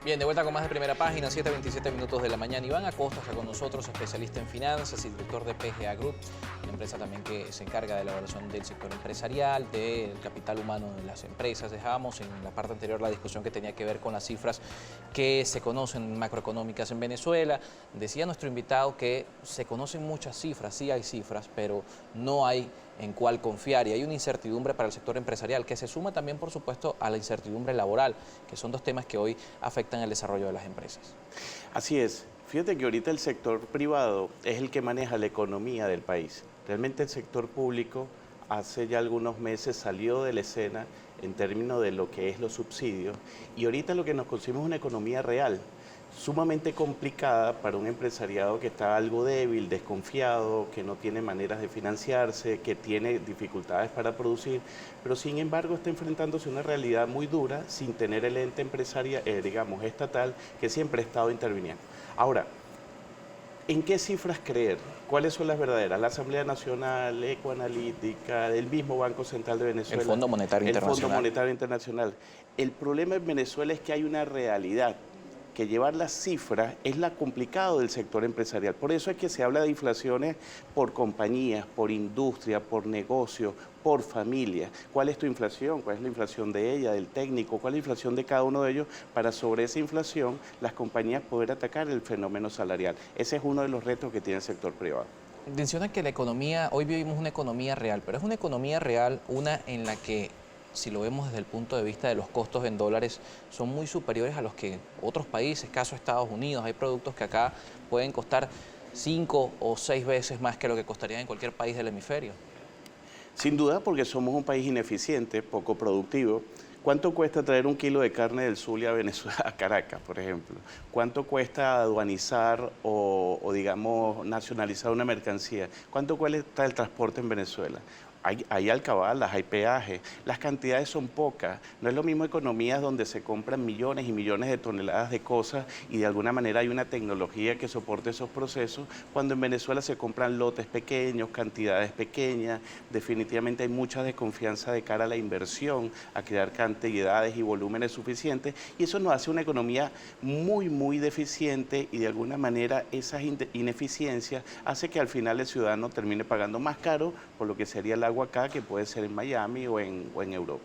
Bien, de vuelta con más de Primera Página, 7:27 minutos de la mañana. Iván Acosta está con nosotros, especialista en finanzas y director de PGA Group, una empresa también que se encarga de la evaluación del sector empresarial, del capital humano de las empresas. Dejábamos en la parte anterior la discusión que tenía que ver con las cifras que se conocen macroeconómicas en Venezuela. Decía nuestro invitado que se conocen muchas cifras, sí hay cifras, pero no hay en cuál confiar, y hay una incertidumbre para el sector empresarial que se suma también, por supuesto, a la incertidumbre laboral, que son dos temas que hoy afectan el desarrollo de las empresas. Así es. Fíjate que ahorita el sector privado es el que maneja la economía del país. Realmente el sector público hace ya algunos meses salió de la escena en términos de lo que es los subsidios, y ahorita lo que nos conseguimos es una economía real, sumamente complicada para un empresariado que está algo débil, desconfiado, que no tiene maneras de financiarse, que tiene dificultades para producir, pero sin embargo está enfrentándose a una realidad muy dura sin tener el ente empresarial, digamos, estatal, que siempre ha estado interviniendo. Ahora, ¿en qué cifras creer? ¿Cuáles son las verdaderas? La Asamblea Nacional, Ecoanalítica, el mismo Banco Central de Venezuela. El Fondo Monetario Internacional. El Fondo Monetario Internacional. El problema en Venezuela es que hay una realidad, que llevar las cifras es lo complicado del sector empresarial. Por eso es que se habla de inflaciones por compañías, por industria, por negocio, por familia. ¿Cuál es tu inflación? ¿Cuál es la inflación de ella, del técnico? ¿Cuál es la inflación de cada uno de ellos? Para sobre esa inflación las compañías poder atacar el fenómeno salarial. Ese es uno de los retos que tiene el sector privado. Menciona que la economía, hoy vivimos una economía real, pero es una economía real, una en la que, si lo vemos desde el punto de vista de los costos en dólares, son muy superiores a los que otros países, caso Estados Unidos. Hay productos que acá pueden costar 5 o 6 veces más que lo que costarían en cualquier país del hemisferio. Sin duda, porque somos un país ineficiente, poco productivo. ¿Cuánto cuesta traer un kilo de carne del Zulia a Venezuela, a Caracas, por ejemplo? ¿Cuánto cuesta aduanizar o digamos, nacionalizar una mercancía? ¿Cuánto cuesta el transporte en Venezuela? Hay alcabalas, hay peajes, las cantidades son pocas. No es lo mismo economías donde se compran millones y millones de toneladas de cosas y de alguna manera hay una tecnología que soporte esos procesos, cuando en Venezuela se compran lotes pequeños, cantidades pequeñas. Definitivamente hay mucha desconfianza de cara a la inversión, a crear cantidades y volúmenes suficientes, y eso nos hace una economía muy deficiente, y de alguna manera esas ineficiencias hace que al final el ciudadano termine pagando más caro por lo que sería la agua acá, que puede ser en Miami o en Europa.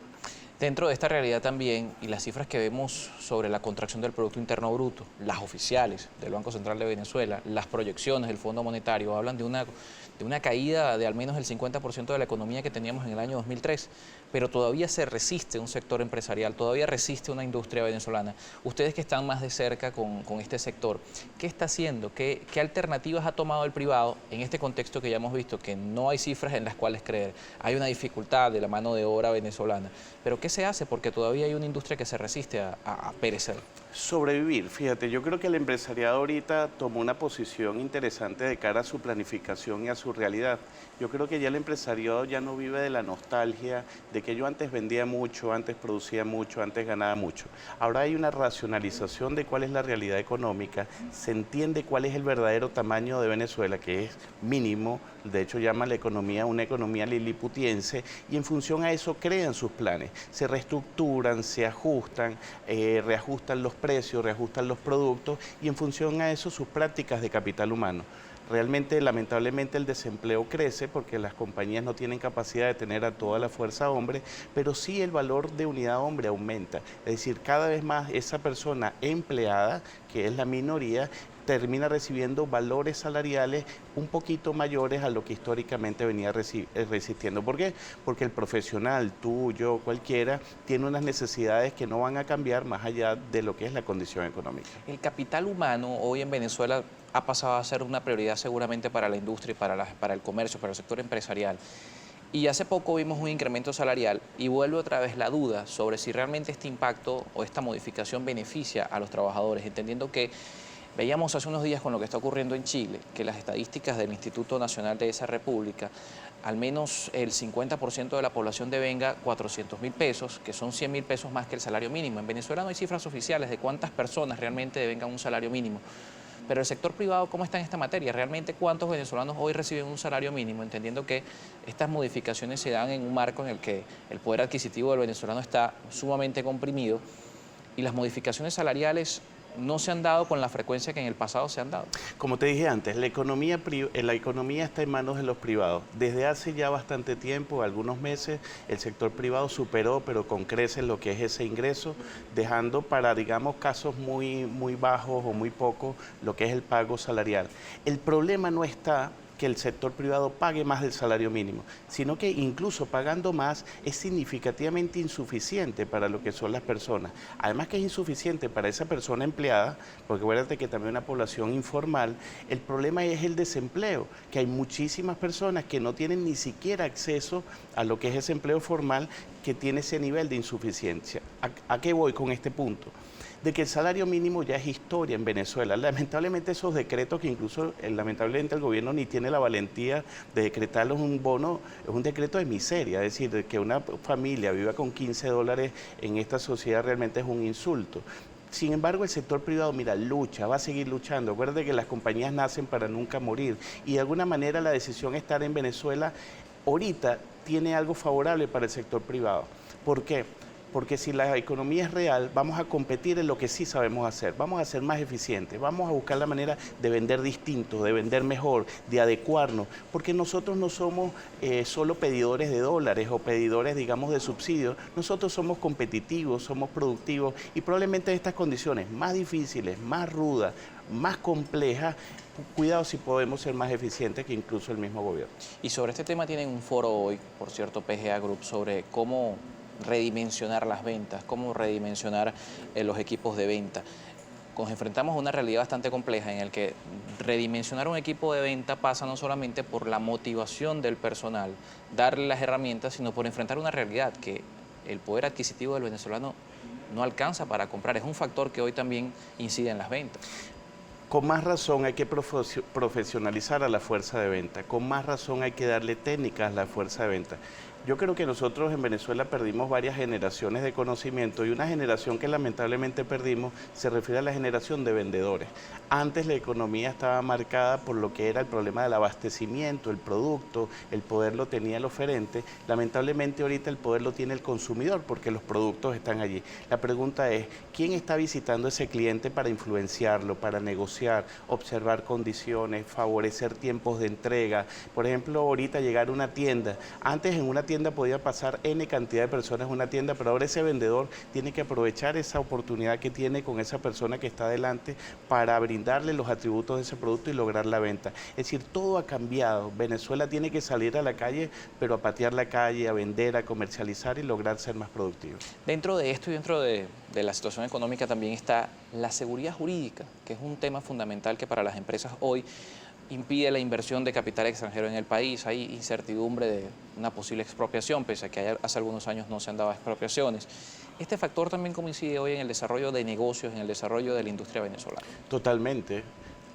Dentro de esta realidad también, y las cifras que vemos sobre la contracción del Producto Interno Bruto, las oficiales del Banco Central de Venezuela, las proyecciones del Fondo Monetario, hablan de una caída de al menos el 50% de la economía que teníamos en el año 2003, pero todavía se resiste un sector empresarial, todavía resiste una industria venezolana. Ustedes que están más de cerca con este sector, ¿qué está haciendo? ¿Qué alternativas ha tomado el privado en este contexto que ya hemos visto, que no hay cifras en las cuales creer? Hay una dificultad de la mano de obra venezolana, pero ¿qué se hace? Porque todavía hay una industria que se resiste a perecer. Sobrevivir, fíjate, yo creo que el empresariado ahorita tomó una posición interesante de cara a su planificación y a su realidad. Yo creo que ya el empresariado ya no vive de la nostalgia de que yo antes vendía mucho, antes producía mucho, antes ganaba mucho. Ahora hay una racionalización de cuál es la realidad económica, se entiende cuál es el verdadero tamaño de Venezuela, que es mínimo, de hecho llama la economía una economía liliputiense, y en función a eso crean sus planes, se reestructuran, se ajustan, reajustan los precios, reajustan los productos, y en función a eso sus prácticas de capital humano. Realmente, lamentablemente, el desempleo crece porque las compañías no tienen capacidad de tener a toda la fuerza hombre, pero sí el valor de unidad hombre aumenta. Es decir, cada vez más esa persona empleada, que es la minoría, termina recibiendo valores salariales un poquito mayores a lo que históricamente venía resistiendo. ¿Por qué? Porque el profesional, tú, yo, cualquiera, tiene unas necesidades que no van a cambiar más allá de lo que es la condición económica. El capital humano hoy en Venezuela ha pasado a ser una prioridad seguramente para la industria, y para el comercio, para el sector empresarial. Y hace poco vimos un incremento salarial y vuelve otra vez la duda sobre si realmente este impacto o esta modificación beneficia a los trabajadores, entendiendo que veíamos hace unos días con lo que está ocurriendo en Chile, que las estadísticas del Instituto Nacional de esa república, al menos el 50% de la población devenga 400.000 pesos, que son 100.000 pesos más que el salario mínimo. En Venezuela no hay cifras oficiales de cuántas personas realmente devengan un salario mínimo. Pero el sector privado, ¿cómo está en esta materia? ¿Realmente cuántos venezolanos hoy reciben un salario mínimo? Entendiendo que estas modificaciones se dan en un marco en el que el poder adquisitivo del venezolano está sumamente comprimido. y las modificaciones salariales no se han dado con la frecuencia que en el pasado se han dado. Como te dije antes, la economía está en manos de los privados. Desde hace ya bastante tiempo, algunos meses, el sector privado superó, pero con creces, lo que es ese ingreso, dejando para, digamos, casos muy bajos o muy pocos, lo que es el pago salarial. El problema no está que el sector privado pague más del salario mínimo, sino que incluso pagando más es significativamente insuficiente para lo que son las personas. Además que es insuficiente para esa persona empleada, porque acuérdate que también una población informal, el problema es el desempleo, que hay muchísimas personas que no tienen ni siquiera acceso a lo que es ese empleo formal que tiene ese nivel de insuficiencia. ¿A qué voy con este punto? De que el salario mínimo ya es historia en Venezuela. Lamentablemente esos decretos que incluso lamentablemente el gobierno ni tiene la valentía de decretarlos un bono, es un decreto de miseria, es decir, de que una familia viva con $15 en esta sociedad realmente es un insulto. Sin embargo, el sector privado, mira, lucha, va a seguir luchando. Acuérdate que las compañías nacen para nunca morir y de alguna manera la decisión de estar en Venezuela ahorita tiene algo favorable para el sector privado. ¿Por qué? Porque si la economía es real, vamos a competir en lo que sí sabemos hacer, vamos a ser más eficientes, vamos a buscar la manera de vender distinto, de vender mejor, de adecuarnos, porque nosotros no somos solo pedidores de dólares o pedidores, digamos, de subsidios, nosotros somos competitivos, somos productivos y probablemente en estas condiciones más difíciles, más rudas, más complejas, cuidado si podemos ser más eficientes que incluso el mismo gobierno. Y sobre este tema tienen un foro hoy, por cierto, PGA Group, sobre cómo redimensionar las ventas, cómo redimensionar los equipos de venta. Nos enfrentamos a una realidad bastante compleja en el que redimensionar un equipo de venta pasa no solamente por la motivación del personal, darle las herramientas, sino por enfrentar una realidad que el poder adquisitivo del venezolano no alcanza para comprar. Es un factor que hoy también incide en las ventas. Con más razón hay que profesionalizar a la fuerza de venta, con más razón hay que darle técnicas a la fuerza de venta. Yo creo que nosotros en Venezuela perdimos varias generaciones de conocimiento y una generación que lamentablemente perdimos se refiere a la generación de vendedores. Antes la economía estaba marcada por lo que era el problema del abastecimiento, el producto, el poder lo tenía el oferente. Lamentablemente ahorita el poder lo tiene el consumidor porque los productos están allí. La pregunta es, ¿quién está visitando a ese cliente para influenciarlo, para negociar, observar condiciones, favorecer tiempos de entrega? Por ejemplo, ahorita llegar a una tienda, antes en una tienda podía pasar N cantidad de personas en una tienda, pero ahora ese vendedor tiene que aprovechar esa oportunidad que tiene con esa persona que está delante para brindarle los atributos de ese producto y lograr la venta. Es decir, todo ha cambiado. Venezuela tiene que salir a la calle, pero a patear la calle, a vender, a comercializar y lograr ser más productivo. Dentro de esto y dentro de la situación económica también está la seguridad jurídica, que es un tema fundamental que para las empresas hoy impide la inversión de capital extranjero en el país. Hay incertidumbre de una posible expropiación, pese a que hace algunos años no se han dado expropiaciones. Este factor también coincide hoy en el desarrollo de negocios, en el desarrollo de la industria venezolana. Totalmente.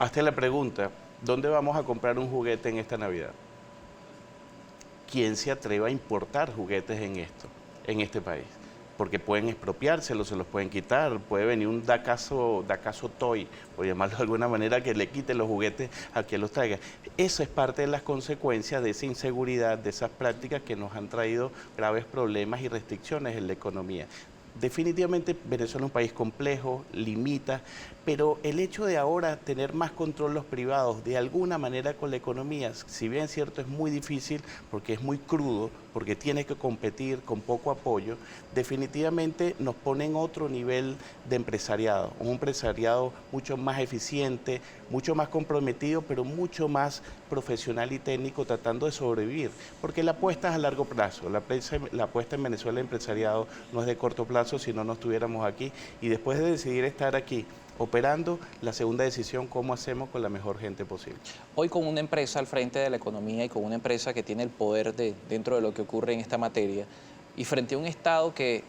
Hazte la pregunta, ¿dónde vamos a comprar un juguete en esta Navidad? ¿Quién se atreva a importar juguetes en este país? Porque pueden expropiárselos, se los pueden quitar, puede venir un Dacaso Toy, por llamarlo de alguna manera, que le quite los juguetes a quien los traiga. Eso es parte de las consecuencias de esa inseguridad, de esas prácticas que nos han traído graves problemas y restricciones en la economía. Definitivamente Venezuela es un país complejo, limita, pero el hecho de ahora tener más control los privados de alguna manera con la economía, si bien es cierto es muy difícil porque es muy crudo, porque tiene que competir con poco apoyo, definitivamente nos pone en otro nivel de empresariado, un empresariado mucho más eficiente, mucho más comprometido, pero mucho más profesional y técnico tratando de sobrevivir, porque la apuesta es a largo plazo, la apuesta en Venezuela de empresariado no es de corto plazo, si no estuviéramos aquí, y después de decidir estar aquí, operando, la segunda decisión, cómo hacemos con la mejor gente posible. Hoy con una empresa al frente de la economía y con una empresa que tiene el poder dentro de lo que ocurre en esta materia, y frente a un Estado que,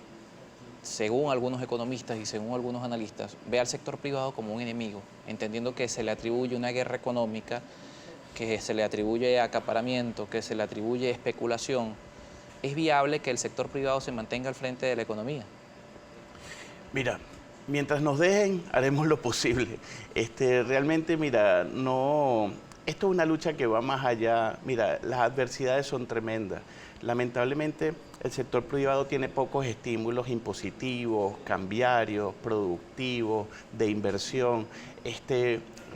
según algunos economistas y según algunos analistas, ve al sector privado como un enemigo, entendiendo que se le atribuye una guerra económica, que se le atribuye acaparamiento, que se le atribuye especulación, ¿es viable que el sector privado se mantenga al frente de la economía? Mira, mientras nos dejen, haremos lo posible. Realmente, mira, no, Esto es una lucha que va más allá. Mira, las adversidades son tremendas. Lamentablemente, el sector privado tiene pocos estímulos impositivos, cambiarios, productivos, de inversión.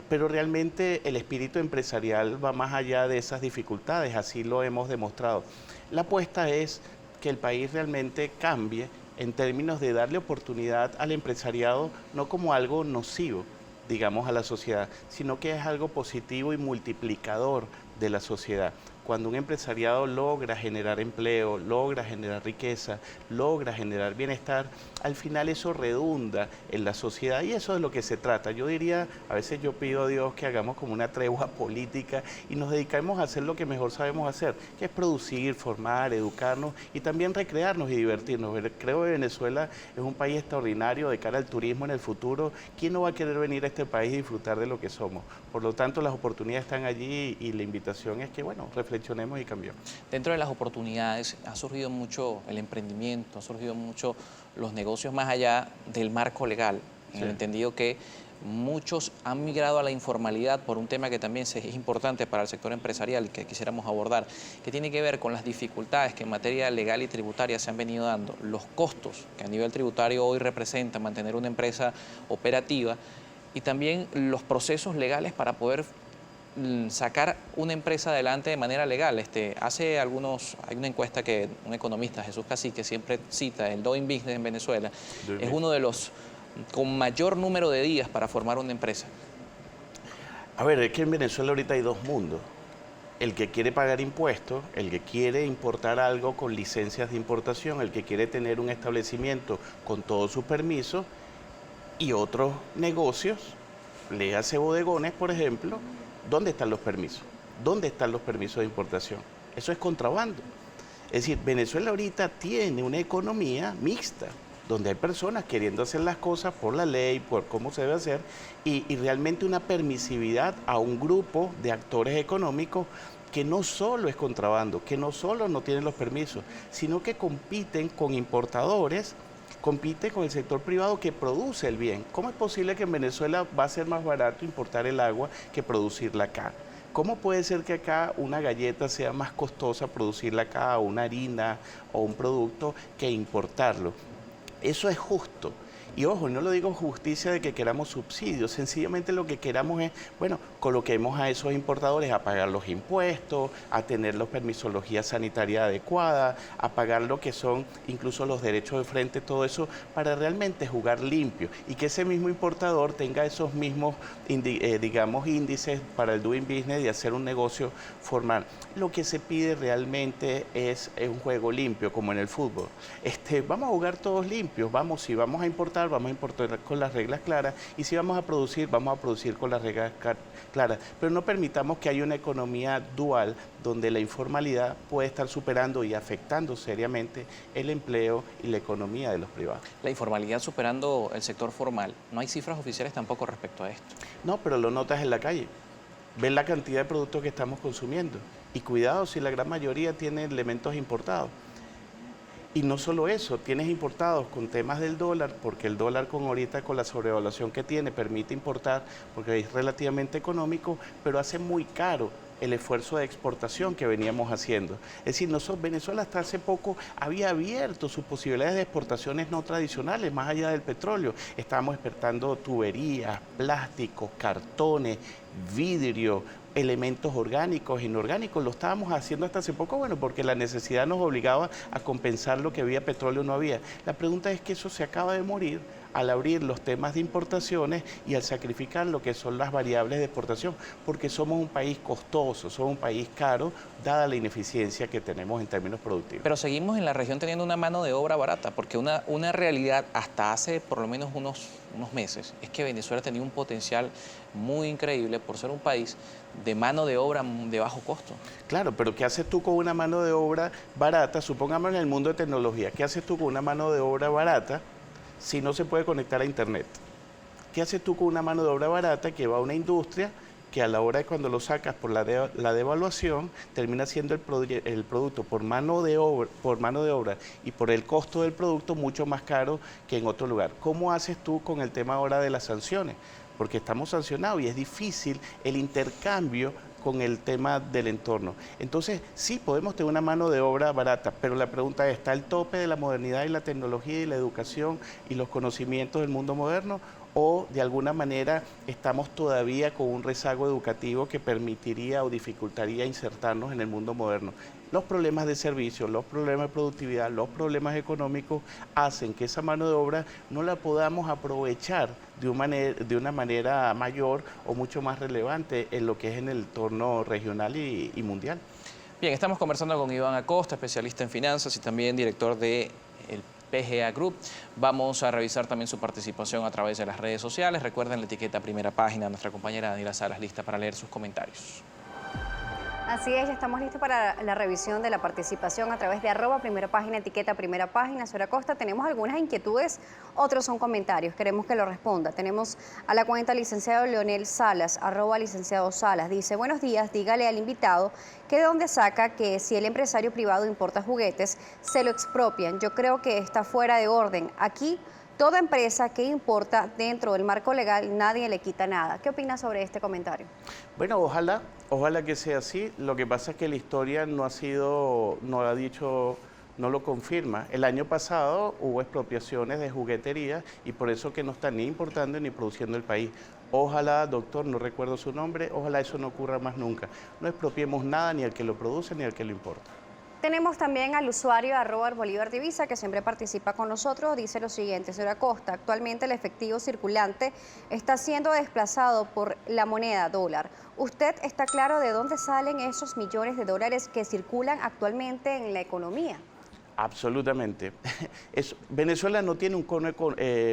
Pero realmente el espíritu empresarial va más allá de esas dificultades, así lo hemos demostrado. La apuesta es que el país realmente cambie en términos de darle oportunidad al empresariado no como algo nocivo, digamos, a la sociedad, sino que es algo positivo y multiplicador de la sociedad. Cuando un empresariado logra generar empleo, logra generar riqueza, logra generar bienestar, al final eso redunda en la sociedad y eso es de lo que se trata. Yo diría, a veces yo pido a Dios que hagamos como una tregua política y nos dediquemos a hacer lo que mejor sabemos hacer, que es producir, formar, educarnos y también recrearnos y divertirnos. Creo que Venezuela es un país extraordinario de cara al turismo en el futuro. ¿Quién no va a querer venir a este país y disfrutar de lo que somos? Por lo tanto, las oportunidades están allí y la invitación es que, bueno, reflexionemos y cambiemos. Dentro de las oportunidades ha surgido mucho el emprendimiento, ha surgido mucho los negocios más allá del marco legal, en el entendido que muchos han migrado a la informalidad por un tema que también es importante para el sector empresarial y que quisiéramos abordar, que tiene que ver con las dificultades que en materia legal y tributaria se han venido dando, los costos que a nivel tributario hoy representa mantener una empresa operativa y también los procesos legales para poder sacar una empresa adelante de manera legal. Hay una encuesta que un economista, Jesús Cacique, siempre cita, el Doing Business en Venezuela, es uno de los con mayor número de días para formar una empresa. A ver, es que en Venezuela ahorita hay dos mundos. El que quiere pagar impuestos, el que quiere importar algo con licencias de importación, el que quiere tener un establecimiento con todos sus permisos y otros negocios, léase bodegones, por ejemplo. ¿Dónde están los permisos? ¿Dónde están los permisos de importación? Eso es contrabando. Es decir, Venezuela ahorita tiene una economía mixta, donde hay personas queriendo hacer las cosas por la ley, por cómo se debe hacer, y realmente una permisividad a un grupo de actores económicos que no solo es contrabando, que no solo no tienen los permisos, sino que compiten con importadores, compite con el sector privado que produce el bien. ¿Cómo es posible que en Venezuela va a ser más barato importar el agua que producirla acá? ¿Cómo puede ser que acá una galleta sea más costosa producirla acá, o una harina o un producto, que importarlo? Eso es justo. Y ojo, no lo digo justicia de que queramos subsidios, sencillamente lo que queramos es, bueno, coloquemos a esos importadores a pagar los impuestos, a tener la permisología sanitaria adecuada, a pagar lo que son incluso los derechos de frente, todo eso, para realmente jugar limpio y que ese mismo importador tenga esos mismos, digamos, índices para el doing business y hacer un negocio formal. Lo que se pide realmente es un juego limpio, como en el fútbol. Vamos a jugar todos limpios, si vamos a importar con las reglas claras y si vamos a producir con las reglas claras. Pero no permitamos que haya una economía dual donde la informalidad puede estar superando y afectando seriamente el empleo y la economía de los privados. La informalidad superando el sector formal. No hay cifras oficiales tampoco respecto a esto. No, pero lo notas en la calle. Ves la cantidad de productos que estamos consumiendo. Y cuidado si la gran mayoría tiene elementos importados. Y no solo eso, tienes importados con temas del dólar, porque el dólar ahorita con la sobrevaluación que tiene permite importar, porque es relativamente económico, pero hace muy caro el esfuerzo de exportación que veníamos haciendo. Es decir, Venezuela hasta hace poco había abierto sus posibilidades de exportaciones no tradicionales, más allá del petróleo. Estábamos exportando tuberías, plásticos, cartones, vidrio, elementos orgánicos, inorgánicos. Lo estábamos haciendo hasta hace poco, bueno, porque la necesidad nos obligaba a compensar lo que había, petróleo no había. La pregunta es que eso se acaba de morir al abrir los temas de importaciones y al sacrificar lo que son las variables de exportación, porque somos un país costoso, somos un país caro, dada la ineficiencia que tenemos en términos productivos. Pero seguimos en la región teniendo una mano de obra barata, porque una realidad hasta hace por lo menos unos meses es que Venezuela tenía un potencial muy increíble por ser un país de mano de obra de bajo costo. Claro, pero ¿qué haces tú con una mano de obra barata? Supongamos en el mundo de tecnología, ¿qué haces tú con una mano de obra barata si no se puede conectar a Internet? ¿Qué haces tú con una mano de obra barata que va a una industria que a la hora de cuando lo sacas por la devaluación termina siendo el producto por mano de obra y por el costo del producto mucho más caro que en otro lugar? ¿Cómo haces tú con el tema ahora de las sanciones? Porque estamos sancionados y es difícil el intercambio con el tema del entorno. Entonces, sí, podemos tener una mano de obra barata, pero la pregunta es, ¿está el tope de la modernidad y la tecnología y la educación y los conocimientos del mundo moderno? ¿O de alguna manera estamos todavía con un rezago educativo que permitiría o dificultaría insertarnos en el mundo moderno? Los problemas de servicio, los problemas de productividad, los problemas económicos hacen que esa mano de obra no la podamos aprovechar de una manera mayor o mucho más relevante en lo que es en el entorno regional y mundial. Bien, estamos conversando con Iván Acosta, especialista en finanzas y también director de el PGA Group. Vamos a revisar también su participación a través de las redes sociales. Recuerden la etiqueta Primera Página. Nuestra compañera Daniela Salas lista para leer sus comentarios. Así es, ya estamos listos para la revisión de la participación a través de @primera página, etiqueta Primera Página. Señora Acosta, tenemos algunas inquietudes, otros son comentarios, queremos que lo responda. Tenemos a la cuenta licenciado Leonel Salas, @licenciado Salas. Dice, buenos días, dígale al invitado que de dónde saca que si el empresario privado importa juguetes, se lo expropian. Yo creo que está fuera de orden. Aquí, toda empresa que importa dentro del marco legal, nadie le quita nada. ¿Qué opina sobre este comentario? Bueno, ojalá que sea así. Lo que pasa es que la historia no lo confirma. El año pasado hubo expropiaciones de juguetería y por eso que no están ni importando ni produciendo el país. Ojalá, doctor, no recuerdo su nombre, ojalá eso no ocurra más nunca. No expropiemos nada, ni al que lo produce ni al que lo importa. Tenemos también al usuario @Bolívar Divisa, que siempre participa con nosotros. Dice lo siguiente, señora Costa, actualmente el efectivo circulante está siendo desplazado por la moneda dólar. ¿Usted está claro de dónde salen esos millones de dólares que circulan actualmente en la economía? Absolutamente. Venezuela no tiene un cono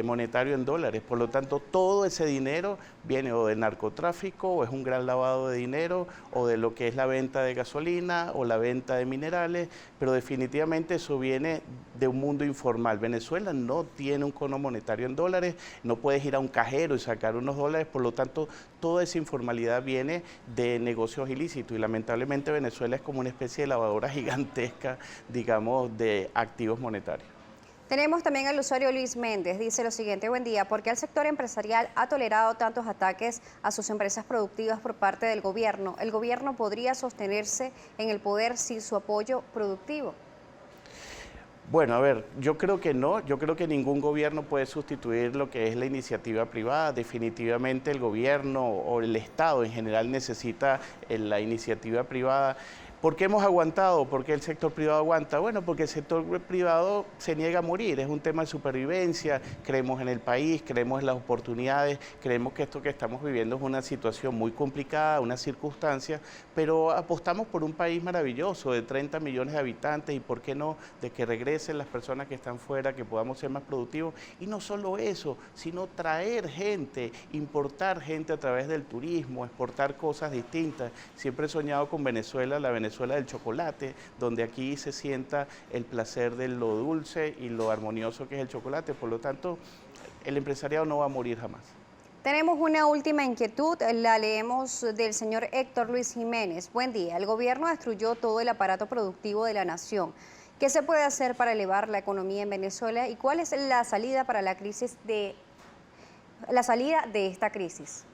monetario en dólares, por lo tanto todo ese dinero viene o del narcotráfico, o es un gran lavado de dinero, o de lo que es la venta de gasolina o la venta de minerales, pero definitivamente eso viene de un mundo informal. Venezuela no tiene un cono monetario en dólares, no puedes ir a un cajero y sacar unos dólares, por lo tanto toda esa informalidad viene de negocios ilícitos y lamentablemente Venezuela es como una especie de lavadora gigantesca, digamos, de activos monetarios. Tenemos también al usuario Luis Méndez, dice lo siguiente, buen día, ¿por qué el sector empresarial ha tolerado tantos ataques a sus empresas productivas por parte del gobierno? ¿El gobierno podría sostenerse en el poder sin su apoyo productivo? Bueno, a ver, yo creo que no, yo creo que ningún gobierno puede sustituir lo que es la iniciativa privada. Definitivamente el gobierno o el Estado en general necesita la iniciativa privada. ¿Por qué hemos aguantado? ¿Por qué el sector privado aguanta? Bueno, porque el sector privado se niega a morir, es un tema de supervivencia, creemos en el país, creemos en las oportunidades, creemos que esto que estamos viviendo es una situación muy complicada, una circunstancia, pero apostamos por un país maravilloso de 30 millones de habitantes y por qué no, de que regresen las personas que están fuera, que podamos ser más productivos. Y no solo eso, sino traer gente, importar gente a través del turismo, exportar cosas distintas. Siempre he soñado con Venezuela, la Venezuela del chocolate, donde aquí se sienta el placer de lo dulce y lo armonioso que es el chocolate. Por lo tanto, el empresariado no va a morir jamás. Tenemos una última inquietud, la leemos del señor Héctor Luis Jiménez. Buen día, el gobierno destruyó todo el aparato productivo de la nación. ¿Qué se puede hacer para elevar la economía en Venezuela y cuál es la salida para la salida de esta crisis?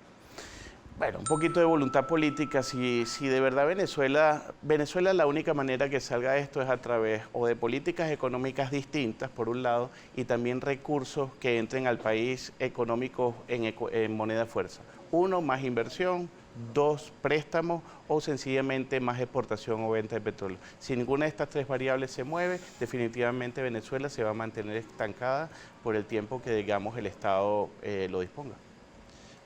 Bueno, un poquito de voluntad política. Si de verdad Venezuela la única manera que salga de esto es a través o de políticas económicas distintas, por un lado, y también recursos que entren al país económicos en moneda fuerza. Uno, más inversión. Dos, préstamos o sencillamente más exportación o venta de petróleo. Si ninguna de estas tres variables se mueve, definitivamente Venezuela se va a mantener estancada por el tiempo que, digamos, el Estado lo disponga.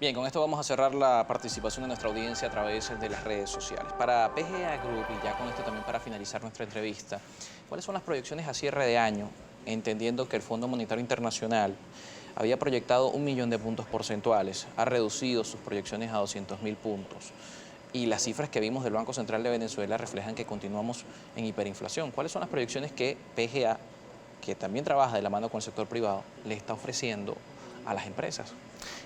Bien, con esto vamos a cerrar la participación de nuestra audiencia a través de las redes sociales. Para PGA Group, y ya con esto también para finalizar nuestra entrevista, ¿cuáles son las proyecciones a cierre de año, entendiendo que el Fondo Monetario Internacional había proyectado 1 millón de puntos porcentuales, ha reducido sus proyecciones a 200.000 puntos? Y las cifras que vimos del Banco Central de Venezuela reflejan que continuamos en hiperinflación. ¿Cuáles son las proyecciones que PGA, que también trabaja de la mano con el sector privado, le está ofreciendo a las empresas?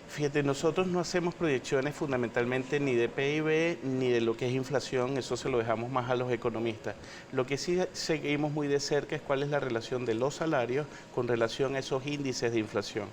Fíjate, nosotros no hacemos proyecciones fundamentalmente ni de PIB ni de lo que es inflación, eso se lo dejamos más a los economistas. Lo que sí seguimos muy de cerca es cuál es la relación de los salarios con relación a esos índices de inflación.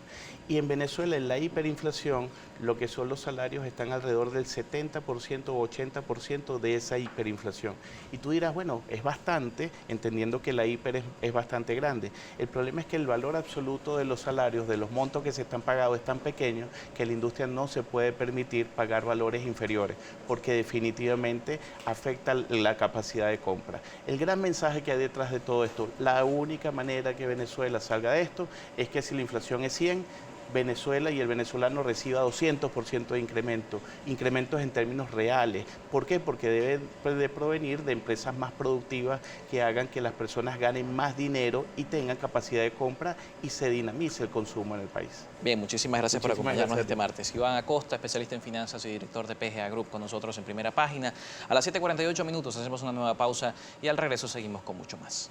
Y en Venezuela, en la hiperinflación, lo que son los salarios están alrededor del 70% o 80% de esa hiperinflación. Y tú dirás, bueno, es bastante, entendiendo que la hiper es bastante grande. El problema es que el valor absoluto de los salarios, de los montos que se están pagados, es tan pequeño que la industria no se puede permitir pagar valores inferiores, porque definitivamente afecta la capacidad de compra. El gran mensaje que hay detrás de todo esto, la única manera que Venezuela salga de esto es que si la inflación es 100, Venezuela y el venezolano reciba 200% de incremento, incrementos en términos reales. ¿Por qué? Porque debe de provenir de empresas más productivas que hagan que las personas ganen más dinero y tengan capacidad de compra y se dinamice el consumo en el país. Bien, muchísimas gracias por Muchísimas acompañarnos gracias. este martes. Iván Acosta, especialista en finanzas y director de PGA Group, con nosotros en Primera Página. A las 7:48 hacemos una nueva pausa y al regreso seguimos con mucho más.